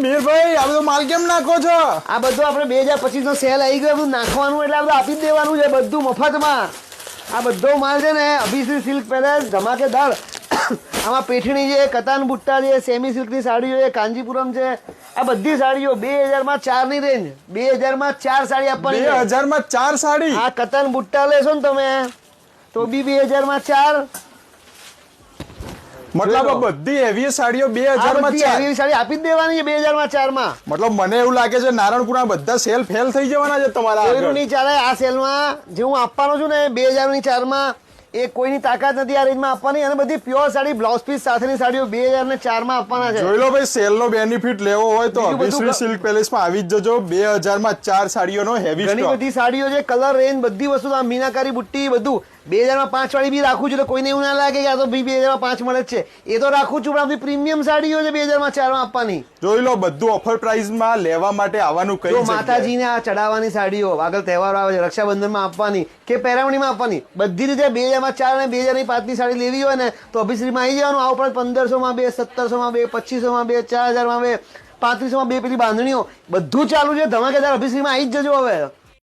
મીરભાઈ આ બધો માલ કેમ નાખો છો? આ બધું આપણે 2025 નો સેલ આવી ગયો, બધું નાખવાનું એટલે બધું આપી જ દેવાનું છે, બધું મફતમાં. આ બધો માલ છે ને અભિશ્રી સિલ્ક પેલેસ ધમાકેદાર. આમાં પેઠણી છે, કતાન બુટ્ટા છે, સેમી સિલ્કની સાડીઓ છે, કાંજીપુરમ છે. આ બધી સાડીઓ 2000 માં 4 ની રેન્જ, 2000 માં 4 સાડી આપવાની. 2000 માં 4 સાડી? આ કતાન બુટ્ટા લેશો ને તમે તો બી 2000 માં 4. મતલબ બધી હેવી સાડીઓ 2000 માં 4? હેવી સાડી આપી જ દેવાની છે 2000 માં 4 માં. મતલબ મને એવું લાગે છે નારણપુરા બધા સેલ ફેલ થઈ જવાના છે તમારા. કોઈનું નહીં ચાલે આ સેલમાં. જે હું આપવાનો છું ને 2000 ની 4 માં, એ કોઈની તાકાત નથી આ રેન્જમાં આપવાની. અને બધી પ્યોર સાડી બ્લાઉઝ પીસ સાથેની સાડીઓ 2004 માં આપવાના છે. જોઈ લો ભાઈ, સેલ નો બેનિફિટ લેવો હોય તો અભિશ્રી સિલ્ક પેલેસ માં આવી જ જજો. 2000 માં 4 સાડીઓનો હેવી સ્ટોક. ઘણી બધી સાડીઓ છે, કલર રેન્જ બધી વસ્તુ, મીનાકારી બુટ્ટી બધું. 2000 માં 5 વાળી બી રાખું છું તો કોઈને એવું ના લાગે કે આ તો 2000 માં 5 મળે જ છે. એ તો રાખું છું, પણ આપણી પ્રીમિયમ સાડીઓ છે 2000 માં 4 માં આપવાની. જોઈ લો, બધું ઓફર પ્રાઇસ માં લેવા માટે આવવાનું. કઈ માતાજીને આ ચડાવવાની સાડીઓ આગળ તહેવારો આવે છે, રક્ષાબંધન માં આપવાની કે પહેરામણી માં આપવાની, બધી રીતે 2000 માં 4 અને 2005 ની સાડી લેવી હોય ને તો અભિશ્રી માં આવી જવાનું. આ ઉપરાંત 1500 માં 2, 1700 માં 2, 2500 માં 2, 4000 માં 2, 3500 માં 2 પેલી બાંધણીઓ બધું ચાલુ છે. ધમાકેદાર અભિશ્રી માં આવી જ જજો હવે.